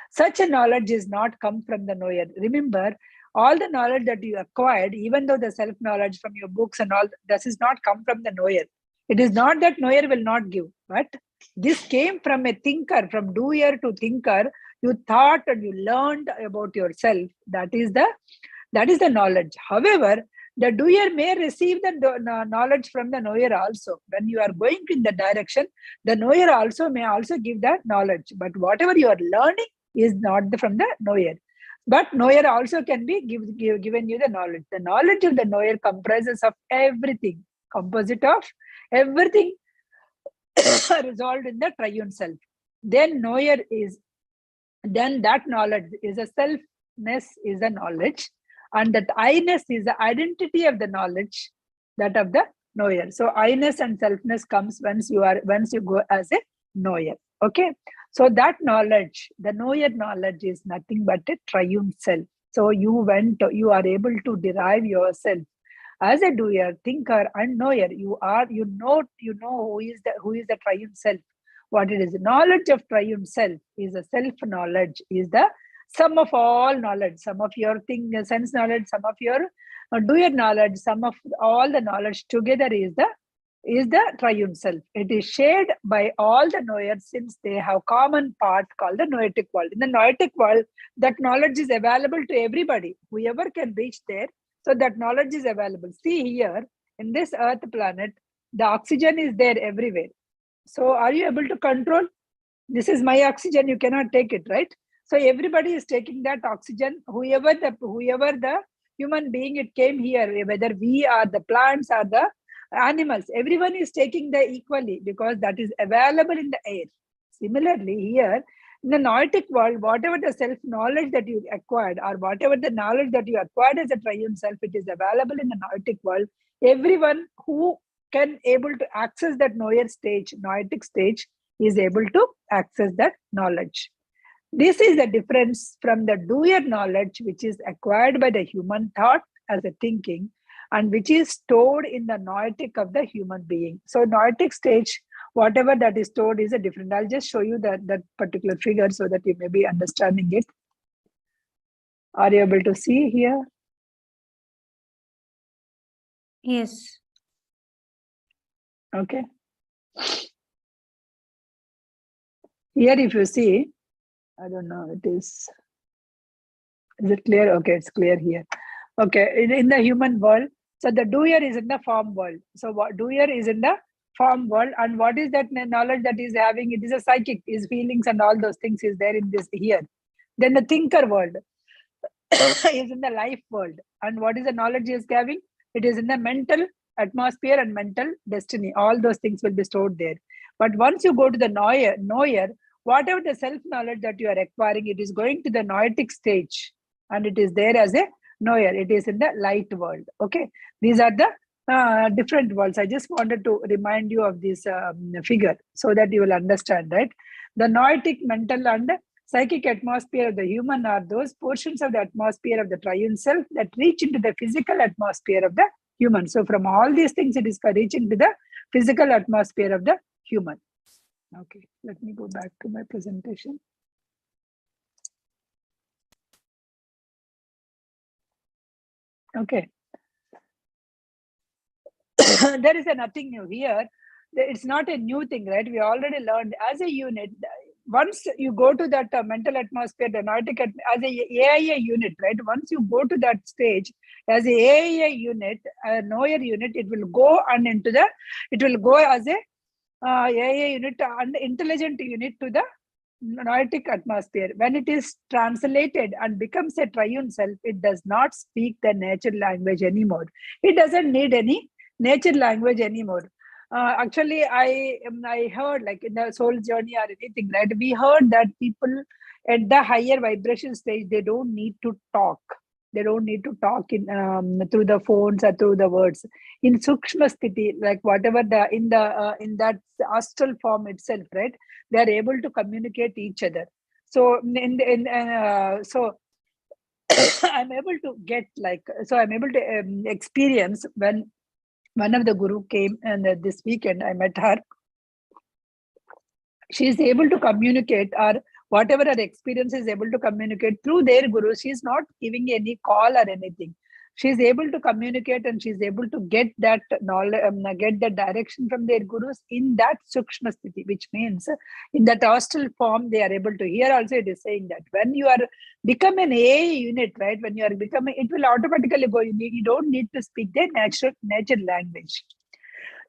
Such a knowledge is not come from the knower. Remember, all the knowledge that you acquired, even though the self-knowledge from your books and all, this is not come from the knower. It is not that knower will not give, but this came from a thinker, from doer to thinker. You thought and you learned about yourself. That is the knowledge. However, the doer may receive the knowledge from the knower also. When you are going in the direction, the knower also may also give that knowledge. But whatever you are learning is not from the knower. But knower also can be given you the knowledge. The knowledge of the knower comprises of everything, composite of everything resolved in the triune self. Then knower is, then that knowledge is a selfness, is a knowledge, and that I-ness is the identity of the knowledge, that of the knower. So I-ness and selfness comes once you go as a knower. Okay. So that knowledge, the knower knowledge is nothing but a triumph self. So you are able to derive yourself as a doer, thinker, and knower. You know who is the triumph self. What it is, knowledge of triumph self is a self knowledge, is the sum of all knowledge, some of your sense knowledge, some of your doer knowledge, some of all the knowledge together is the triune self. It is shared by all the knowers since they have common part called the noetic world. In the noetic world, that knowledge is available to everybody. Whoever can reach there, so that knowledge is available. See here, in this Earth planet, the oxygen is there everywhere. So are you able to control? This is my oxygen, you cannot take it, right? So everybody is taking that oxygen. Whoever the human being it came here, whether we are the plants or the animals, everyone is taking the equally because that is available in the air. Similarly, here in the noetic world, whatever the self-knowledge that you acquired or whatever the knowledge that you acquired as a triune self, it is available in the noetic world. Everyone who can able to access that knower stage, noetic stage, is able to access that knowledge. This is the difference from the doer knowledge, which is acquired by the human thought as a thinking, and which is stored in the noetic of the human being. So noetic stage, whatever that is stored is a different. I'll just show you that particular figure so that you may be understanding it. Are you able to see here? Yes. Okay. Here, if you see, I don't know, is it clear? Okay, it's clear here. Okay, in the human world, so the doer is in the form world. So what doer is in the form world, and what is that knowledge that is having? It is a psychic, his feelings and all those things is there in this here. Then the thinker world is in the life world, and what is the knowledge he is having? It is in the mental atmosphere and mental destiny. All those things will be stored there. But once you go to the knower, whatever the self-knowledge that you are acquiring, it is going to the noetic stage, and it is there as a knower. It is in the light world. Okay, these are the different worlds. I just wanted to remind you of this figure so that you will understand, right? The noetic, mental, and psychic atmosphere of the human are those portions of the atmosphere of the triune self that reach into the physical atmosphere of the human. So from all these things, it is reaching to the physical atmosphere of the human. Okay, let me go back to my presentation. Okay. There is nothing new here. It's not a new thing, right? We already learned as a unit. Once you go to that mental atmosphere, the noetic as a AIA unit, right? Once you go to that stage as a AIA unit, a knower unit, it will go and it will go as a AIA unit and intelligent unit to the noetic atmosphere. When it is translated and becomes a triune self, it does not speak the nature language anymore. It doesn't need any nature language anymore. Actually, I heard, like in the soul journey or anything, right? We heard that people at the higher vibration stage, they don't need to talk. They don't need to talk in through the phones or through the words. In sukshma sthiti, like whatever in that astral form itself, right? They are able to communicate each other. So so I'm able to get I'm able to experience when one of the guru came, and this weekend I met her. She is able to communicate, or whatever her experience is able to communicate through their guru. She is not giving any call or anything. She is able to communicate, and she is able to get that knowledge, get the direction from their gurus in that sukshma sthiti, which means in that astral form they are able to hear. Also, it is saying that when you are become an AA unit, right? When you are becoming, it will automatically go. You don't need to speak their nature language.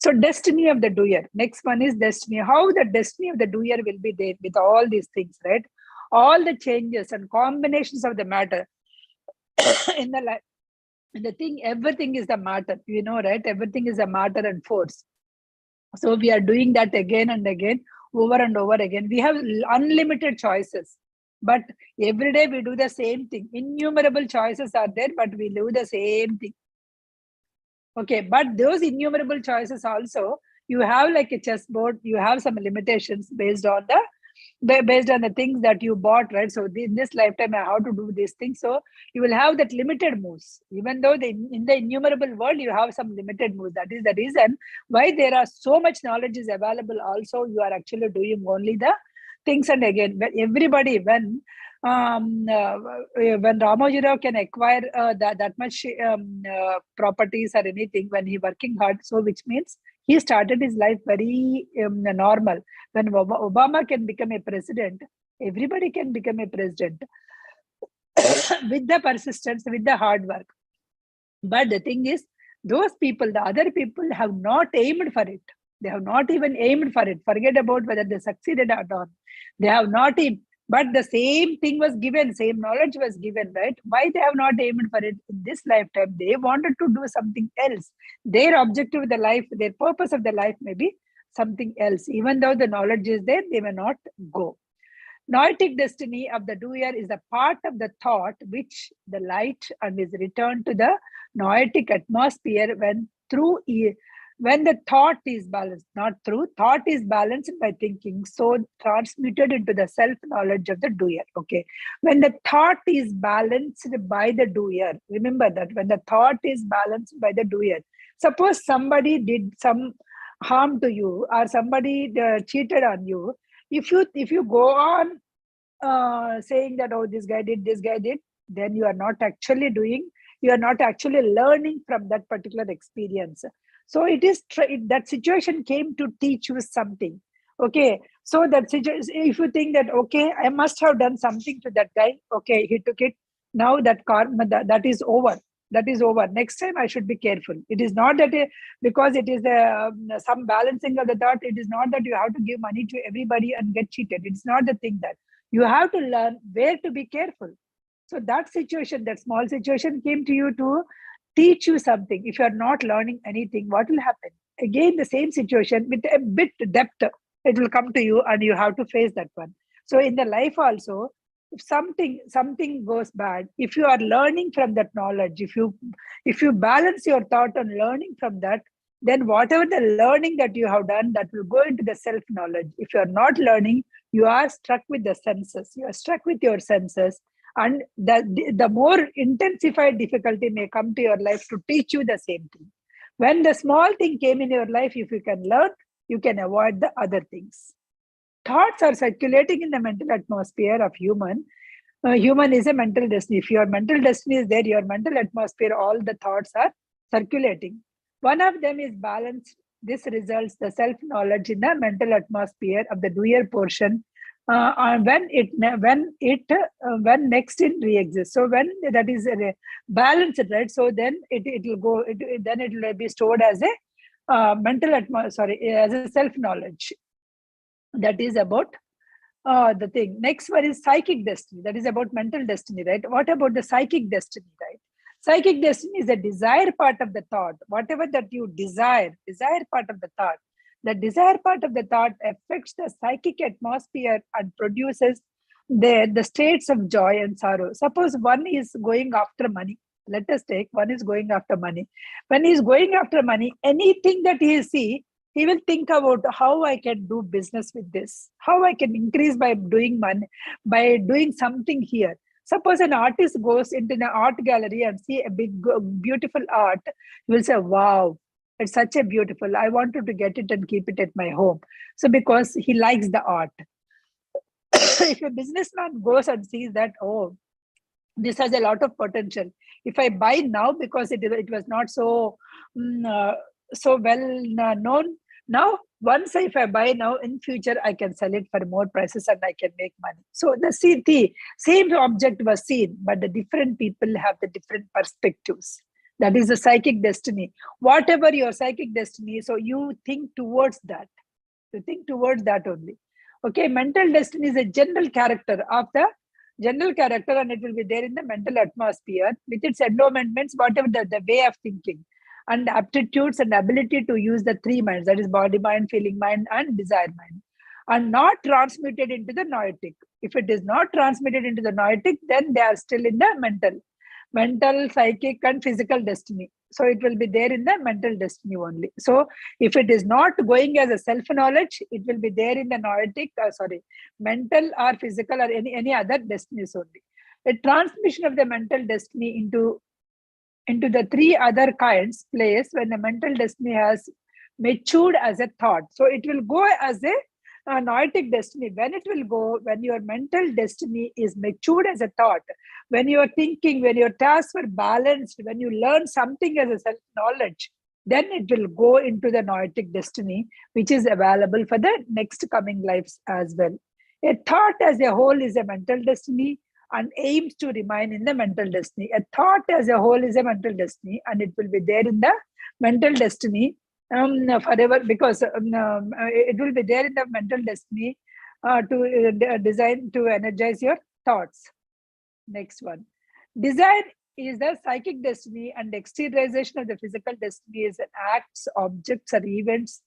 So destiny of the doer. Next one is destiny. How the destiny of the doer will be there with all these things, right? All the changes and combinations of the matter in the life. And the thing, everything is the matter, right? Everything is a matter and force. So we are doing that again and again, over and over again. We have unlimited choices, but every day we do the same thing. Innumerable choices are there, but we do the same thing. Okay, but those innumerable choices also, you have like a chessboard, you have some limitations based on the things that you bought, right? So in this lifetime, I have to do these things. So you will have that limited moves, even though in the innumerable world, you have some limited moves. That is the reason why there are so much knowledge is available. Also, you are actually doing only the things. And again, when Ramojirao can acquire that much properties or anything, when he working hard, so which means he started his life very normal. When Obama can become a president, everybody can become a president with the persistence, with the hard work. But the thing is, those people, the other people have not aimed for it. They have not even aimed for it. Forget about whether they succeeded or not. They have not aimed. But the same thing was given, same knowledge was given, right? Why they have not aimed for it in this lifetime? They wanted to do something else. Their objective of the life, their purpose of the life may be something else. Even though the knowledge is there, they may not go. Noetic destiny of the doer is a part of the thought which the light and is returned to the noetic atmosphere when the thought is balanced, not through, thought is balanced by thinking, so transmuted into the self-knowledge of the doer. Okay. When the thought is balanced by the doer, remember that when the thought is balanced by the doer, suppose somebody did some harm to you or somebody cheated on you, if you go on saying that, oh, this guy did, then you are not actually learning from that particular experience. So it is that situation came to teach you something. Okay, so that situation, if you think that, okay, I must have done something to that guy, okay, he took it, now that karma, that is over. That is over. Next time I should be careful. It is not that because it is some balancing of the thought. It is not that you have to give money to everybody and get cheated. It's not the thing that you have to learn where to be careful. So that situation, that small situation came to you to teach you something. If you are not learning anything, what will happen? Again, the same situation with a bit depth, it will come to you and you have to face that one. So in the life also, if something goes bad, if you are learning from that knowledge, if you balance your thought on learning from that, then whatever the learning that you have done, that will go into the self knowledge. If you are not learning, you are stuck with the senses. You are stuck with your senses, and the more intensified difficulty may come to your life to teach you the same thing. When the small thing came in your life, if you can learn, you can avoid the other things. Thoughts are circulating in the mental atmosphere of human. Human is a mental destiny. If your mental destiny is there, your mental atmosphere, all the thoughts are circulating. One of them is balance. This results the self-knowledge in the mental atmosphere of the doer portion when next in re-exists. So when that is balanced, right? So then it will go. Then it will be stored as a mental as a self-knowledge. That is about the thing. Next one is psychic destiny. That is about mental destiny, right? What about the psychic destiny, right? Psychic destiny is the desire part of the thought. Whatever that you desire part of the thought. The desire part of the thought affects the psychic atmosphere and produces the states of joy and sorrow. Suppose one is going after money. Let us take one is going after money. When he is going after money, anything that he see, he will think about how I can do business with this, how I can increase by doing money, by doing something here. Suppose an artist goes into an art gallery and see a big, beautiful art, he will say, wow, it's such a beautiful, I wanted to get it and keep it at my home. So because he likes the art. If a businessman goes and sees that, oh, this has a lot of potential. If I buy now, because it was not so so well known, now once if I buy now, in future I can sell it for more prices and I can make money. So the same object was seen, but the different people have the different perspectives. That is the psychic destiny. Whatever your psychic destiny, so you think towards that. You think towards that only. Okay, mental destiny is a general character, and it will be there in the mental atmosphere with its endowments, whatever the way of thinking and aptitudes and ability to use the three minds, that is body mind, feeling mind, and desire mind, and not transmuted into the noetic. If it is not transmitted into the noetic, then they are still in the mental. mental, psychic, and physical destiny. So it will be there in the mental destiny only. So if it is not going as a self-knowledge, it will be there in the noetic, mental or physical or any other destinies only. A transmission of the mental destiny into the three other kinds place when the mental destiny has matured as a thought. So it will go as a noetic destiny. When it will go, when your mental destiny is matured as a thought, when you are thinking, when your tasks were balanced, when you learn something as a self-knowledge, then it will go into the noetic destiny, which is available for the next coming lives as well. A thought as a whole is a mental destiny and aims to remain in the mental destiny. A thought as a whole is a mental destiny, and it will be there in the mental destiny forever, because it will be there in the mental destiny to design, to energize your thoughts. Next one. Design is the psychic destiny, and exteriorization of the physical destiny is an acts, objects, or events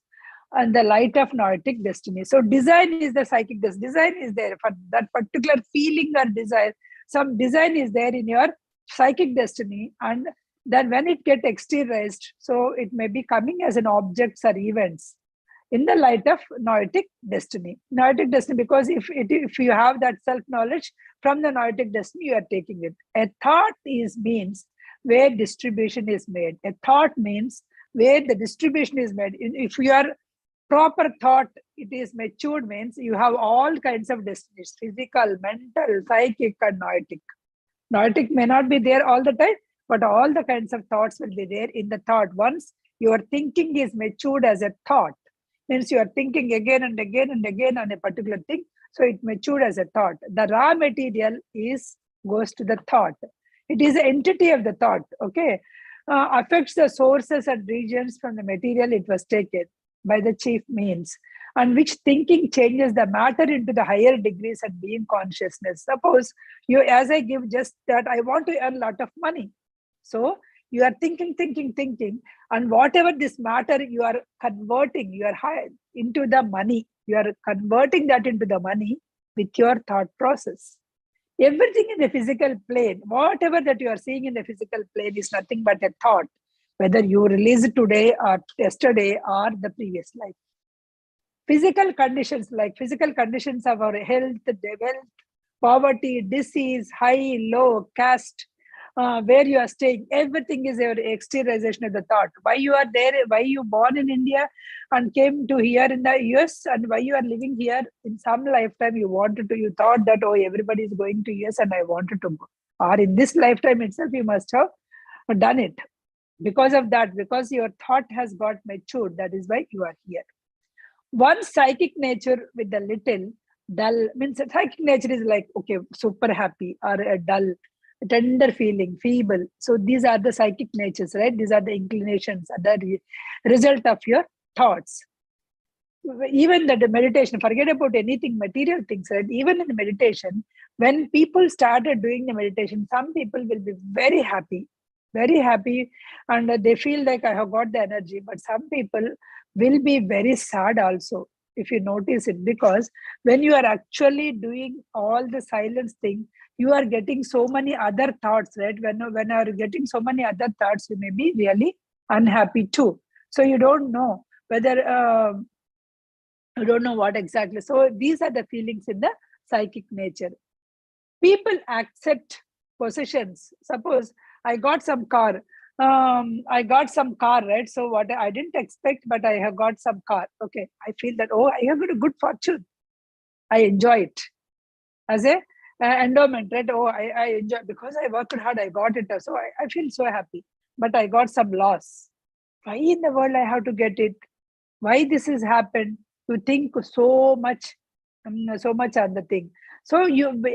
and the light of noetic destiny. So design is the psychic destiny. Design is there for that particular feeling or desire. Some design is there in your psychic destiny, and then when it get exteriorized, so it may be coming as an objects or events in the light of noetic destiny. Noetic destiny, because if you have that self-knowledge from the noetic destiny, you are taking it. A thought means where distribution is made. A thought means where the distribution is made. If you are proper thought, it is matured, means you have all kinds of destinies: physical, mental, psychic, and noetic. Noetic may not be there all the time, but all the kinds of thoughts will be there in the thought. Once your thinking is matured as a thought, means you are thinking again and again and again on a particular thing, so it matured as a thought. The raw material goes to the thought. It is an entity of the thought, okay? Affects the sources and regions from the material it was taken by the chief means, and which thinking changes the matter into the higher degrees and being consciousness. Suppose you, as I give just that, I want to earn a lot of money. So you are thinking, and whatever this matter you are converting, you are into the money. You are converting that into the money with your thought process. Everything in the physical plane, whatever that you are seeing in the physical plane is nothing but a thought, whether you release it today or yesterday or the previous life. Physical conditions, like physical conditions of our health, wealth, poverty, disease, high, low, caste, where you are staying, everything is your exteriorization of the thought. Why you are there, why you born in India and came to here in the US, and why you are living here in some lifetime, you thought that, oh, everybody is going to US and I wanted to go. Or in this lifetime itself, you must have done it. Because of that, because your thought has got matured, that is why you are here. One psychic nature with a little dull, means psychic nature is like, okay, super happy, or a dull, tender feeling, feeble. So these are the psychic natures, right? These are the inclinations, the result of your thoughts. Even the meditation, forget about anything material things, right? Even in the meditation, when people started doing the meditation, some people will be very happy, and they feel like I have got the energy. But some people will be very sad also, if you notice it, because when you are actually doing all the silence thing, you are getting so many other thoughts, right? When you are getting so many other thoughts, you may be really unhappy too. So you don't know whether you don't know what exactly. So these are the feelings in the psychic nature. People accept possessions. Suppose I got some car. Right? So what I didn't expect, but I have got some car. Okay, I feel that, oh, I have got a good fortune. I enjoy it as a endowment, right? Oh, I enjoy, because I worked hard, I got it. So I feel so happy. But I got some loss. Why in the world I have to get it? Why this has happened? You think so much on the thing. So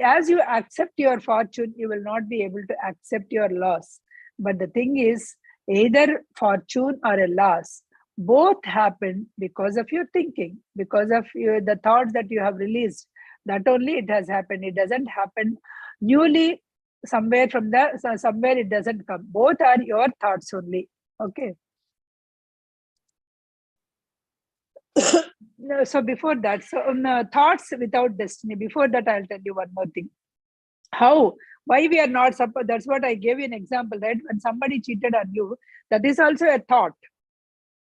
as you accept your fortune, you will not be able to accept your loss. But the thing is, either fortune or a loss, both happen because of your thinking, because of the thoughts that you have released. That only it has happened. It doesn't happen newly somewhere somewhere it doesn't come. Both are your thoughts only. Okay. So before that, thoughts without destiny. Before that, I'll tell you one more thing. How Why we are not supposed? That's what I gave you an example, right? When somebody cheated on you, that is also a thought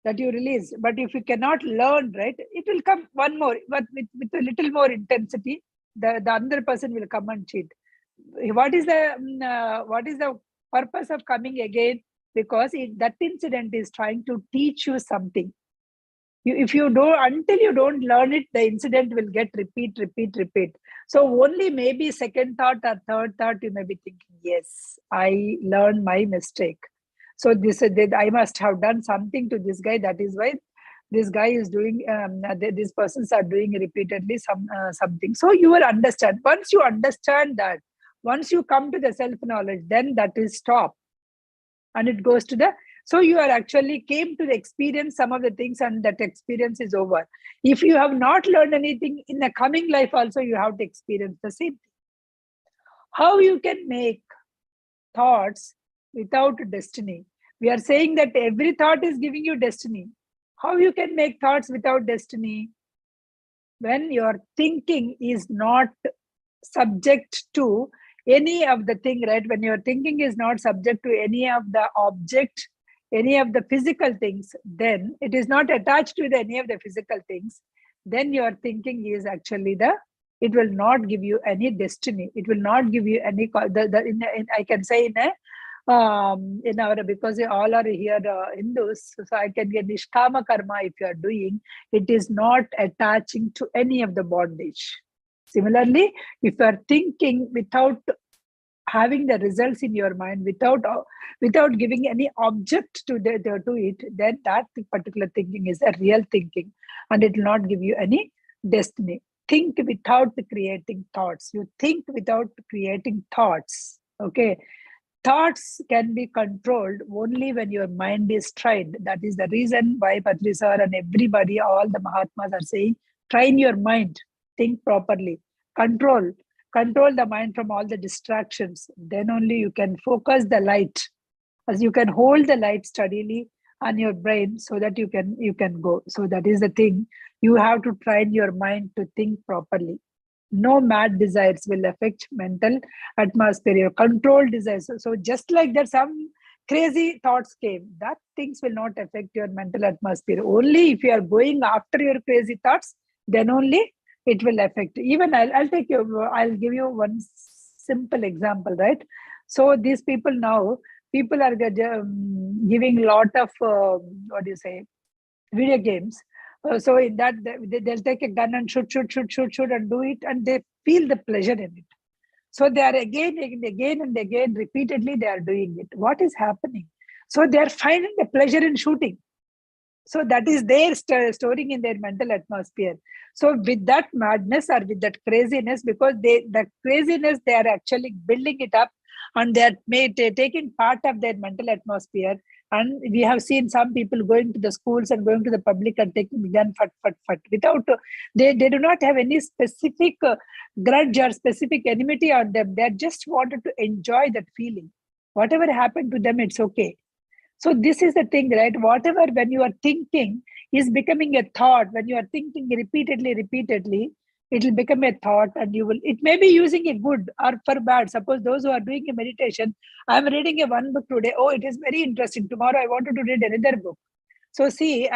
that you release. But if you cannot learn, right, it will come one more, but with a little more intensity, the other person will come and cheat. What is the purpose of coming again? Because that incident is trying to teach you something. If you don't, until you don't learn it, the incident will get repeat. So only maybe second thought or third thought, you may be thinking, yes, I learned my mistake. So this I must have done something to this guy. That is why this guy is doing, these persons are doing repeatedly something. So you will understand. Once you understand that, once you come to the self-knowledge, then that will stop. And it goes to the, so you are actually came to the experience some of the things, and that experience is over. If you have not learned anything in the coming life also, you have to experience the same thing. How you can make thoughts without destiny? We are saying that every thought is giving you destiny. How you can make thoughts without destiny? When your thinking is not subject to any of the thing, right? When your thinking is not subject to any of the object, any of the physical things, then it is not attached to any of the physical things, then your thinking is actually it will not give you any destiny. It will not give you any, I can say in our, because all are here Hindus, so I can get nishkama karma. If you are doing, it is not attaching to any of the bondage. Similarly, if you are thinking without having the results in your mind, without giving any object to it, then that particular thinking is a real thinking, and it will not give you any destiny. Think without creating thoughts. You think without creating thoughts. Okay. Thoughts can be controlled only when your mind is trained. That is the reason why Patri sir and everybody, all the Mahatmas are saying, train your mind, think properly, control the mind from all the distractions. Then only you can focus the light, as you can hold the light steadily on your brain, so that you can go. So that is the thing. You have to train your mind to think properly. No mad desires will affect mental atmosphere. Your controlled desires. So just like that, some crazy thoughts came, that things will not affect your mental atmosphere. Only if you are going after your crazy thoughts, then only it will affect. Even I'll give you one simple example, right? So these people now, people are giving a lot of video games. So in that, they'll take a gun and shoot and do it, and they feel the pleasure in it. So they are again and again repeatedly they are doing it. What is happening? So they are finding the pleasure in shooting. So that is their storing in their mental atmosphere. So with that madness or with that craziness, because they are actually building it up, and they are taking part of their mental atmosphere. And we have seen some people going to the schools and going to the public and taking the gun without, they do not have any specific grudge or specific enmity on them. They just wanted to enjoy that feeling. Whatever happened to them, it's okay. So this is the thing, right? Whatever, when you are thinking is becoming a thought, when you are thinking repeatedly, it will become a thought, and it may be using it good or for bad. Suppose those who are doing a meditation, I'm reading one book today. Oh, it is very interesting. Tomorrow I wanted to read another book. So see,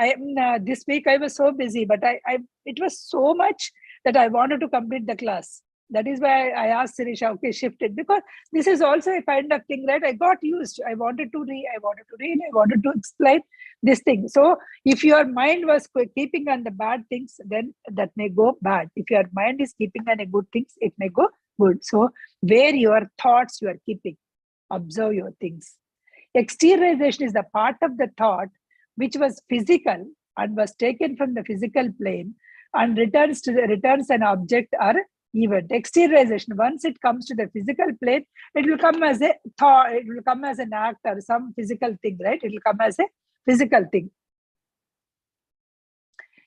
this week I was so busy, but it was so much that I wanted to complete the class. That is why I asked Sirisha, okay, shift it, because this is also a kind of thing, right? I got used. I wanted to read, I wanted to explain this thing. So if your mind was keeping on the bad things, then that may go bad. If your mind is keeping on the good things, it may go good. So where your thoughts you are keeping, observe your things. Exteriorization is the part of the thought which was physical and was taken from the physical plane and returns an object or event. Exteriorization, once it comes to the physical plane, it will come as a thought, it will come as an act or some physical thing, right? It will come as a physical thing.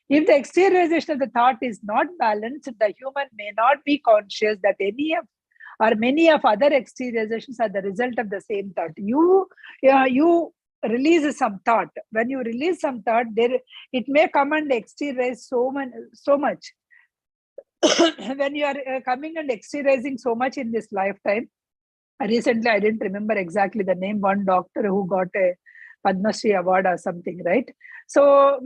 If the exteriorization of the thought is not balanced, the human may not be conscious that any of or many of other exteriorizations are the result of the same thought. You release some thought. When you release some thought, it may come and exteriorize so much. When you are coming and exteriorizing so much in this lifetime, Recently, I didn't remember exactly the name, one doctor who got a Padma Shri award or something, right? So,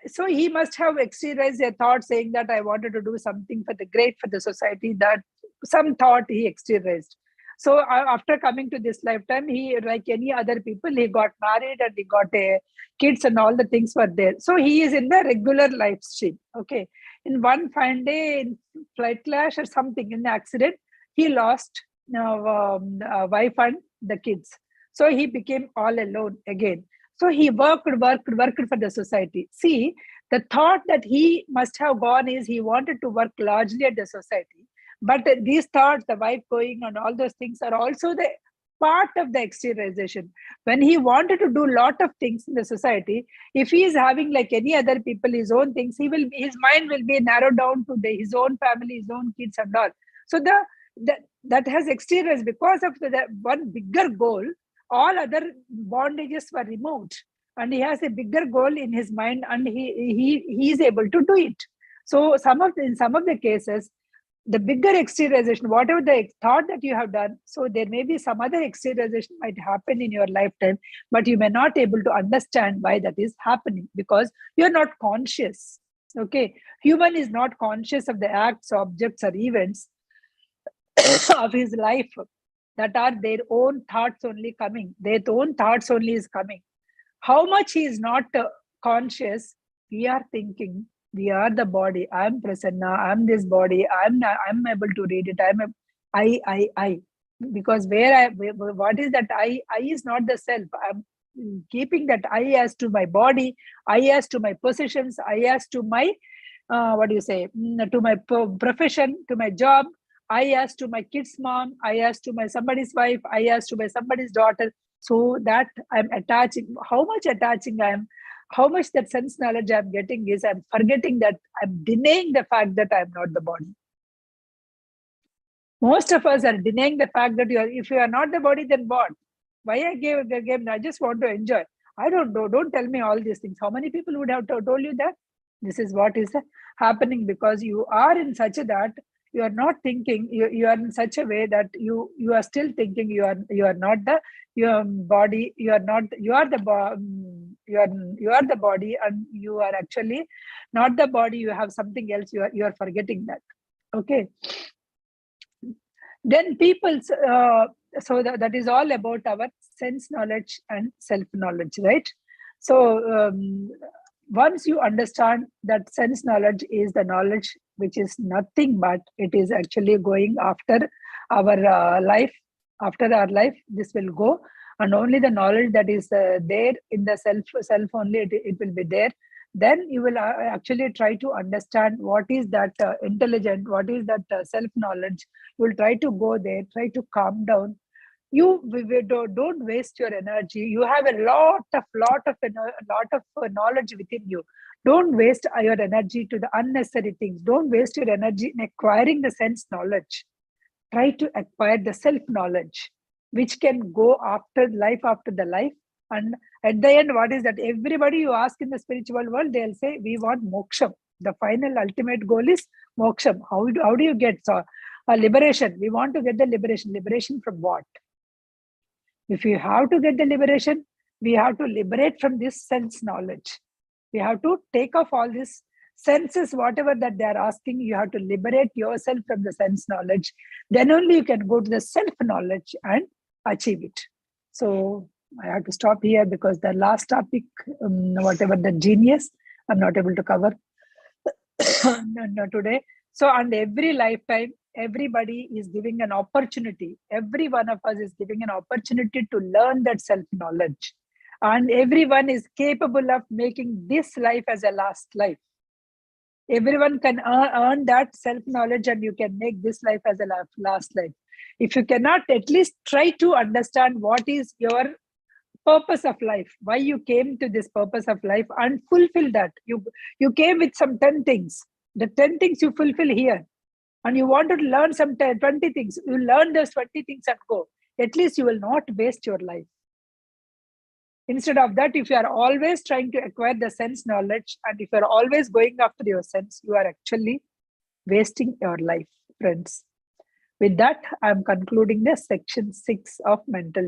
so he must have exteriorized a thought saying that I wanted to do something for the great for the society. That some thought he exteriorized. So after coming to this lifetime, he, like any other people, he got married and he got a kids and all the things were there. So he is in the regular life stream. Okay, in one fine day, in flight clash or something, in the accident, he lost wife and the kids. So he became all alone again. So he worked for the society. See, the thought that he must have gone is he wanted to work largely at the society. But these thoughts, the wife going and all those things are also the part of the exteriorization. When he wanted to do a lot of things in the society, if he is having like any other people, his own things, he will be, his mind will be narrowed down to his own family, his own kids and all. So that has exteriorized because of the one bigger goal. All other bondages were removed, and he has a bigger goal in his mind, and he is able to do it. So in some of the cases, the bigger exteriorization, whatever the thought that you have done, so there may be some other exteriorization might happen in your lifetime, but you may not able to understand why that is happening because you're not conscious. Okay, human is not conscious of the acts, objects, or events of his life that are their own thoughts only coming. Their own thoughts only is coming. How much he is not conscious, we are thinking, we are the body. I am Prasanna. I am this body. I'm able to read it. I. Because what is that I? I is not the self. I'm keeping that I as to my body, I as to my possessions, I as to my to my profession, to my job, I as to my kid's mom, I as to my somebody's wife, I as to my somebody's daughter. So that I'm attaching, how much attaching I am, how much that sense knowledge I'm getting is I'm forgetting that I'm denying the fact that I'm not the body. Most of us are denying the fact that if you are not the body, then what? Why I gave the game? I just want to enjoy. I don't know. Don't tell me all these things. How many people would have told you that? This is what is happening because you are in such a that you are not thinking. You are in such a way that you are still thinking you are not the your body. You are not. You are the you are the body, and you are actually not the body. You have something else. You are forgetting that. Okay. Then people, so that is all about our sense knowledge and self knowledge, right? So once you understand that sense knowledge is the knowledge which is nothing but it is actually going after our life, after our life this will go, and only the knowledge that is there in the self only it will be there. Then you will actually try to understand what is that intelligent, what is that self knowledge. You will try to go there, try to calm down. We don't waste your energy. You have a lot of knowledge within you. Don't waste your energy to the unnecessary things. Don't waste your energy in acquiring the sense knowledge. Try to acquire the self knowledge which can go after the life. And at the end, what is that? Everybody you ask in the spiritual world, they'll say we want moksha. The final ultimate goal is moksha. How do you get liberation? We want to get the liberation. Liberation from what? If you have to get the liberation, we have to liberate from this sense knowledge. We have to take off all these senses, whatever that they are asking. You have to liberate yourself from the sense knowledge. Then only you can go to the self knowledge and achieve it. So I have to stop here because the last topic, whatever the genius, I'm not able to cover today. So, and every lifetime, everybody is giving an opportunity. Every one of us is giving an opportunity to learn that self-knowledge. And everyone is capable of making this life as a last life. Everyone can earn that self-knowledge and you can make this life as a last life. If you cannot, at least try to understand what is your purpose of life, why you came to this purpose of life, and fulfill that. You came with some 10 things. The 10 things you fulfill here, and you want to learn some 20 things. You learn those 20 things and go. At least you will not waste your life. Instead of that, if you are always trying to acquire the sense knowledge, and if you are always going after your sense, you are actually wasting your life, friends. With that, I'm concluding the section 6 of mental